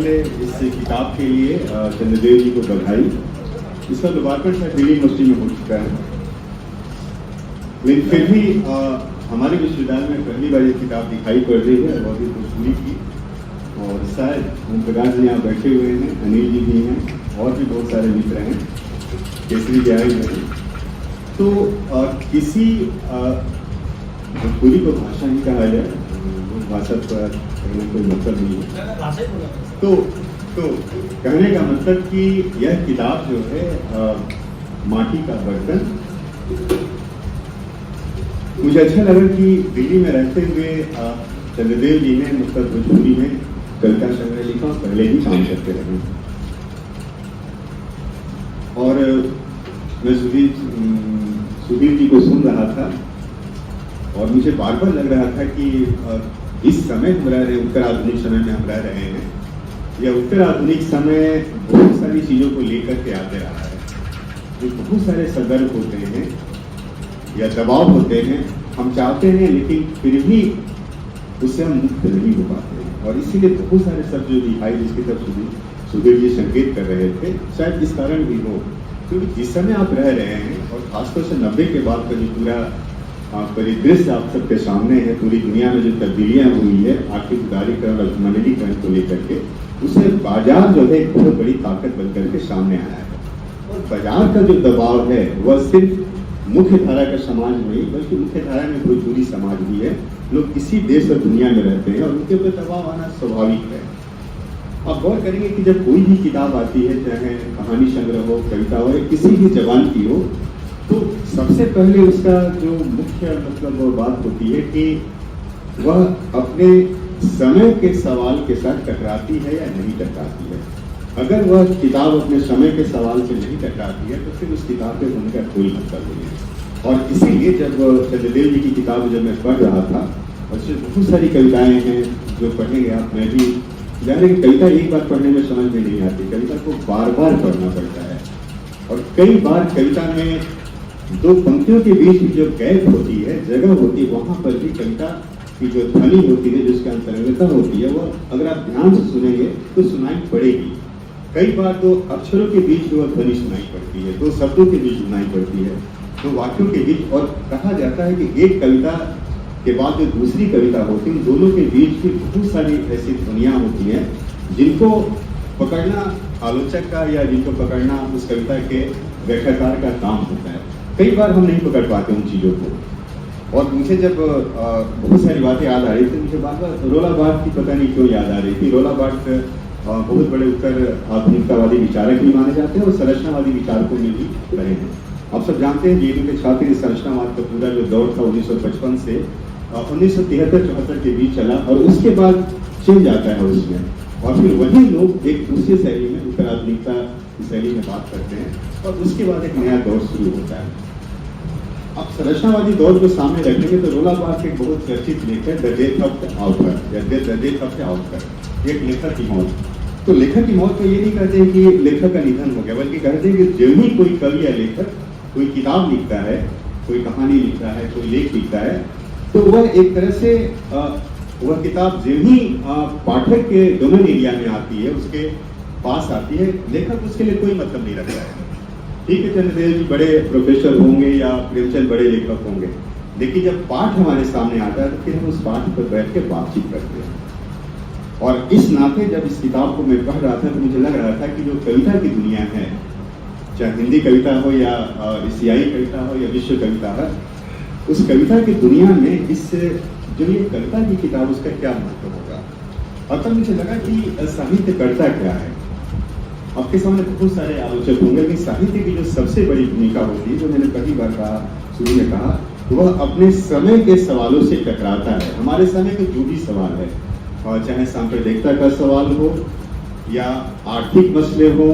पहले इस किताब के लिए चंद्रदेव जी को बधाई। इसका लोकार्पण शायद दिल्ली यूनिवर्सिटी में हो चुका है, लेकिन फिर भी हमारे विश्वविद्यालय में पहली बार ये किताब दिखाई पड़ रही है, बहुत ही खुशबू की। और शायद ओम प्रकाश जी यहाँ बैठे हुए हैं, अनिल जी भी हैं, और भी बहुत सारे मित्र हैं, केसरी जी आए हुए हैं। तो किसी भोजपुरी को भाषा ही कहा जाए, भाषा पर कहने कोई मतलब नहीं है। तो कहने का मतलब कि यह किताब जो है माटी का बर्तन, मुझे अच्छा लगा कि दिल्ली में रहते हुए चंद्रदेव जी ने मतलब भोजपुरी में कविता संग्रह लिखा, पहले ही काम करते रहे। और मैं सुधीर जी को सुन रहा था और मुझे बार बार लग रहा था कि इस समय हम रह रहे हैं, उत्तर आधुनिक समय में हम रह रहे हैं, या उत्तर आधुनिक समय बहुत सारी चीज़ों को लेकर के आते रहा है, जो बहुत सारे संदर्भ होते हैं या दबाव होते हैं, हम चाहते हैं लेकिन फिर भी उससे हम मुक्त नहीं हो पाते हैं। और इसीलिए बहुत सारे शब्द जो दिखाई जिसकी तरफ सुधीर जी संकेत कर रहे थे, शायद इस कारण भी हो क्योंकि जिस समय आप रह रहे हैं और खासतौर से 90 के बाद का जो पूरा परिदृश्य आप सबके सामने है, पूरी दुनिया में जो तब्दीलियां हुई है आर्थिक उदारीकरण और मंडलीकरण को लेकर के, उससे बाजार जो है एक बहुत बड़ी ताकत बनकर के सामने आया है। और बाजार का जो दबाव है वह सिर्फ मुख्य धारा का समाज नहीं बल्कि मुख्य धारा में भोजपुरी समाज भी है। लोग किसी देश और दुनिया में रहते हैं और उनके ऊपर दबाव आना स्वाभाविक है। आप गौर करेंगे कि जब कोई भी किताब आती है, चाहे कहानी संग्रह हो, कविता हो, या किसी भी जबान की हो, तो सबसे पहले उसका जो मुख्य मतलब वो बात होती है कि वह अपने समय के सवाल के साथ टकराती है या नहीं टकराती है। अगर वह किताब अपने समय के सवाल से नहीं टकराती है तो फिर उस किताब के होने का कोई मतलब नहीं है। और इसीलिए जब चंद्रदेव जी की किताब जब मैं पढ़ रहा था, और उसमें बहुत सारी कविताएं हैं जो पढ़ेंगे आप, मैं भी जाने की कविता एक बार पढ़ने में समझ में नहीं आती, कविता को बार बार पढ़ना पड़ता है। और कई बार कविता में दो पंक्तियों के बीच की जो गैप होती है, जगह होती है, वहां पर भी कविता की जो ध्वनि होती है, जिसकी अंतरंगता होती है, वो अगर आप ध्यान से सुनेंगे तो सुनाई पड़ेगी। कई बार दो अक्षरों के बीच जो ध्वनि सुनाई पड़ती है, दो शब्दों के बीच सुनाई पड़ती है, दो वाक्यों के बीच। और कहा जाता है कि एक कविता के बाद जो दूसरी कविता होती है, दोनों के बीच भी बहुत सारी ऐसी ध्वनियां होती हैं जिनको पकड़ना आलोचक का या जिनको पकड़ना उस कविता के व्याख्याकार का काम होता है। कई बार हम नहीं पकड़ पाते उन चीज़ों को। और मुझे जब बहुत सारी बातें याद आ रही थी, मुझे बार बार रोला बार्थ की पता नहीं क्यों याद आ रही थी। रोला बार्थ बहुत बड़े उत्तर आधुनिकतावादी विचारक भी माने जाते हैं और संरचनावादी विचारकों में भी रहे हैं। आप सब जानते हैं जेएनयू के छात्र संरचनावाद का पूरा जो दौर था 1955 से 1973-74 के बीच चला, और उसके बाद चेंज आता है उसमें, और फिर वही लोग एक दूसरी शैली में उत्तर आधुनिकता की शैली में बात करते हैं, और उसके बाद एक नया दौर शुरू होता है। अब संरचनावादी दौर को सामने रखेंगे तो रोला बार्थ एक बहुत चर्चित लेख है, the death of the author या the death of the author, एक लेखक की मौत। तो लेखक की मौत को ये नहीं कहते हैं कि लेखक का निधन हो गया, बल्कि कहते हैं कि जो भी कोई कवि या लेखक कोई किताब लिखता है, कोई कहानी लिखता है, कोई लेख लिखता है, तो वह एक तरह से वह किताब जो ही पाठक के डोमेन एरिया में आती है, उसके पास आती है, लेखक उसके लिए कोई मतलब नहीं रखता है। ठीक है, चंद्रदेव जी बड़े प्रोफेसर होंगे या प्रेमचंद बड़े लेखक होंगे, लेकिन जब पाठ हमारे सामने आता है तो फिर हम उस पाठ पर बैठ के बातचीत करते हैं। और इस नाते जब इस किताब को मैं पढ़ रहा था तो मुझे लग रहा था कि जो कविता की दुनिया है, चाहे हिंदी कविता हो या एशियाई कविता हो या विश्व कविता हो, उस कविता की दुनिया में इस जो ये कविता की किताब उसका क्या महत्व होगा। और तब मुझे लगा कि साहित्यकर्ता क्या है। आपके सामने बहुत सारे आलोचक होंगे कि साहित्य की जो सबसे बड़ी भूमिका होती है, जो मैंने पहली बार कहा, शुरू में कहा, वह अपने समय के सवालों से टकराता है। हमारे समय के जो भी सवाल है, और चाहे सांप्रदायिकता का सवाल हो या आर्थिक मसले हो,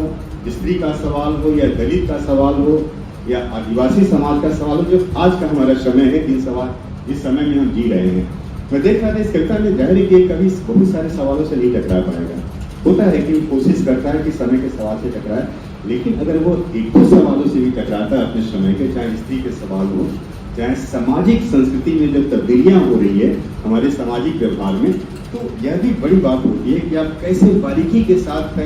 स्त्री का सवाल हो या दलित का सवाल हो या आदिवासी समाज का सवाल हो, जो आज का हमारा समय है, जिस समय में हम जी रहे हैं। मैं देख रहा था इस कविता में जाहिर है कि कभी बहुत सारे सवालों से नहीं टकरा पाएगा। होता है कि कोशिश करता है कि समय के सवाल से टकराए, लेकिन अगर वो एक दो सवालों से भी टकराता है अपने समय के, चाहे स्त्री के सवाल हो, चाहे सामाजिक संस्कृति में जो तब्दीलियां हो रही है हमारे सामाजिक व्यवहार में, तो यह भी बड़ी बात होती है कि आप कैसे बारीकी के साथ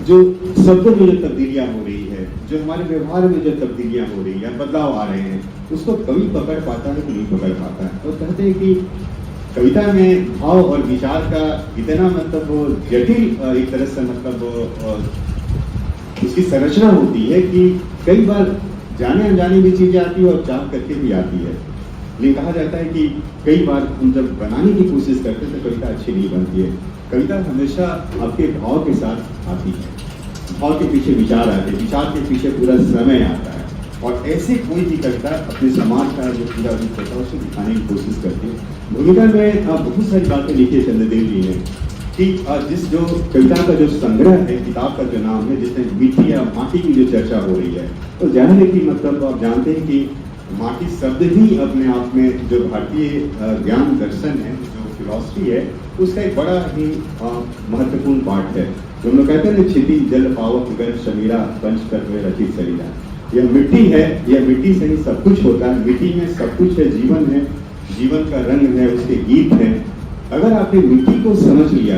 जो शब्दों में जो तब्दीलियां हो रही है, जो हमारे व्यवहार में जो तब्दीलियां हो रही है, बदलाव आ रहे हैं, उसको कवि पकड़ पाता है कि नहीं पकड़ पाता है। तो कहते हैं कि कविता में भाव और विचार का इतना मतलब वो जटिल एक तरह से मतलब उसकी संरचना होती है कि कई बार जाने अनजाने भी चीजें आती है और चाह करके भी आती है। लेकिन कहा जाता है कि कई बार हम जब बनाने की कोशिश करते हैं तो कविता अच्छी नहीं बनती है। कविता हमेशा आपके भाव के साथ आती है, भाव के पीछे विचार आते हैं, विचार के पीछे पूरा समय आता है, और ऐसे कोई भी कविता अपने समाज का जो पूरा रूप होता है उसको दिखाने की कोशिश करती है। भूमिका में बहुत सारी बातें लिखी है चंद्रदेव जी ने कि जिस जो कविता का जो संग्रह है, किताब का जो नाम है, जिसमें मिट्टी या माटी की जो चर्चा हो रही है, तो जाहिर है कि मतलब आप जानते हैं कि माटी शब्द ही अपने आप में जो भारतीय ज्ञान दर्शन है, जो फिलॉसफी है, उसका एक बड़ा ही महत्वपूर्ण पार्ट है। जो हम लोग कहते हैं क्षिति जल पावक गर्भ शमीरा पंच तत्व रचित शरीरा, यह मिट्टी है, यह मिट्टी से ही सब कुछ होता है, मिट्टी में सब कुछ है, जीवन है, जीवन का रंग है, उसके गीत हैं। अगर आपने मिट्टी को समझ लिया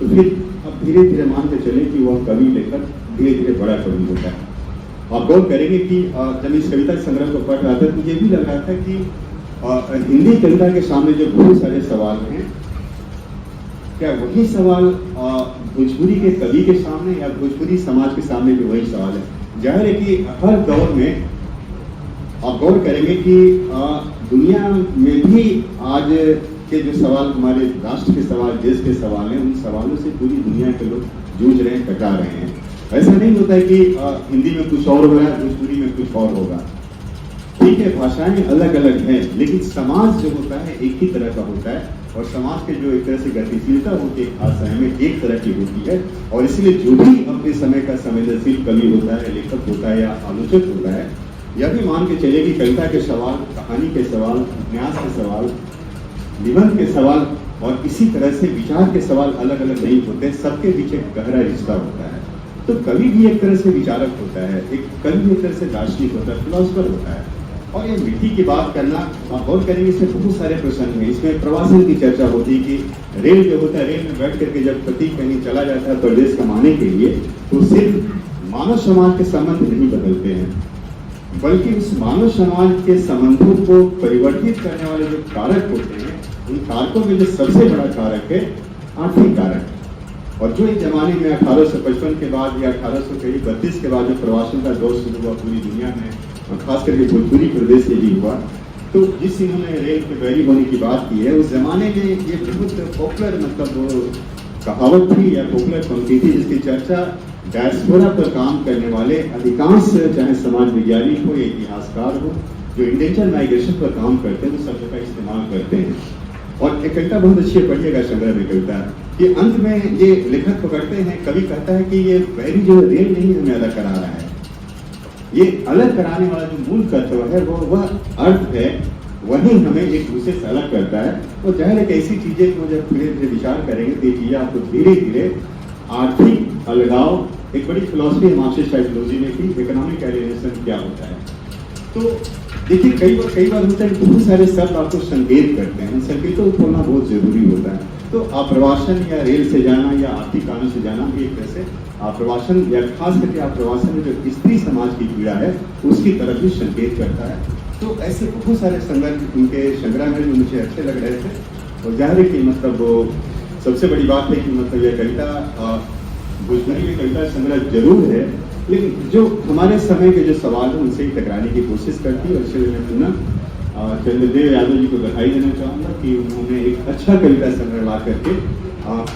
तो फिर अब धीरे धीरे मान के चले कि वह कवि लेकर धीरे धीरे बड़ा कवि होता है। आप गौर करेंगे कि जब इस कविता संग्रह को पढ़ रहा था तो ये भी लग रहा था कि हिंदी कविता के सामने जो बहुत सारे सवाल हैं, क्या वही सवाल भोजपुरी के कवि के सामने या भोजपुरी समाज के सामने भी वही सवाल है। जाहिर है कि हर दौर में आप गौर करेंगे कि दुनिया में भी आज के जो सवाल हमारे राष्ट्र के सवाल, देश के सवाल हैं, उन सवालों से पूरी दुनिया के लोग जूझ रहे हैं, टकरा रहे हैं। ऐसा नहीं होता है कि हिंदी में कुछ और हो रहा है, भोजपुरी में कुछ और होगा। ठीक है, भाषाएं अलग अलग हैं, लेकिन समाज जो होता है एक ही तरह का होता है, और समाज के जो एक तरह से गतिशीलता होती है खास समय में एक तरह की होती है। और इसलिए जो भी अपने समय का संवेदनशील कवि होता है, लेखक होता है या आलोचक होता है, यह भी मान के चले कि कविता के सवाल, कहानी के सवाल, उपन्यास के सवाल, निबंध के सवाल और इसी तरह से विचार के सवाल अलग अलग नहीं होते, सबके पीछे गहरा रिश्ता होता है। तो कवि भी एक तरह से विचारक होता है, एक कवि एक तरह से दार्शनिक होता है, फिलोसफर होता है। और ये मिट्टी की बात करना, आप गौर करेंगे इसमें बहुत सारे प्रश्न हैं। इसमें प्रवासन की चर्चा होती है कि रेल जो होता है, रेल में बैठ करके जब प्रतीक कहीं चला जाता है प्रदेश कमाने के लिए, तो सिर्फ मानव समाज के संबंध नहीं बदलते हैं, बल्कि उस मानव समाज के संबंधों को परिवर्तित करने वाले जो कारक होते हैं, उन कारकों में जो सबसे बड़ा कारक है आर्थिक कारक। और जो इस जमाने में 1855 के बाद या 1832 के बाद जो प्रवासन का दौर शुरू हुआ पूरी दुनिया में, और खास करके भोजपुरी प्रदेश से भी हुआ, तो जिस इन्होंने रेल के बैरी होने की बात की है, उस जमाने में ये बहुत पॉपुलर मतलब कहावत थी या पॉपुलर पंक्ति थी, जिसकी चर्चा डायस्पोरा पर काम करने वाले अधिकांश चाहे समाज वैज्ञानिक हो या इतिहासकार हो, जो इंटेंशन माइग्रेशन पर काम करते हैं, वो शब्द का इस्तेमाल करते हैं। और एक कविता बहुत अच्छी पढ़िएगा संग्रह में कविता कि अंत में ये लेखक पकड़ते हैं, कवि कहता है कि ये बैरी जो रेल नहीं हमें अलग करा रहा है, ये अलग कराने वाला जो मूल तत्व है वह अर्थ है, वही हमें एक दूसरे से अलग करता है। तो जाहिर है कि ऐसी चीजें को जब धीरे धीरे विचार करेंगे तो ये चीजें आपको धीरे धीरे आर्थिक अलगाव, एक बड़ी फिलॉसफी है मार्क्सिस्ट साइकोलॉजी में कि इकोनॉमिक एलियनेशन क्या होता है। तो देखिए कई बार होता है कि बहुत सारे शब्द आपको संकेत करते हैं, संकेतों को खोलना बहुत जरूरी होता है। तो आप्रवासन या रेल से जाना या आर्थिक कानून से जाना भी एक तरह से आप्रवासन या खास करके आप्रवासन में जो स्त्री समाज की पीड़ा है उसकी तरफ भी संकेत करता है। तो ऐसे बहुत सारे संदर्भ उनके संग्रह में जो मुझे अच्छे लग रहे थे। और जाहिर है कि मतलब वो सबसे बड़ी बात है कि मतलब यह कविता भोजपुरी में कविता संग्रह जरूर है, लेकिन जो हमारे समय के जो सवाल है उनसे ही टकराने की कोशिश करती है। और इसलिए मैं पुनः चंद्रदेव यादव जी को बधाई देना चाहूँगा कि उन्होंने एक अच्छा कविता संग्रह ला करके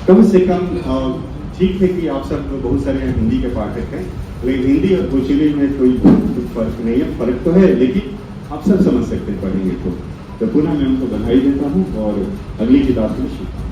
कम से कम, ठीक है कि आप सब बहुत सारे हिंदी के पाठक हैं, लेकिन हिंदी और भोजपुरी में कोई फर्क नहीं है, फर्क तो है लेकिन आप सब समझ सकते हैं पढ़ेंगे तो पुनः मैं उनको बधाई देता हूँ और अगली किताब में शुरू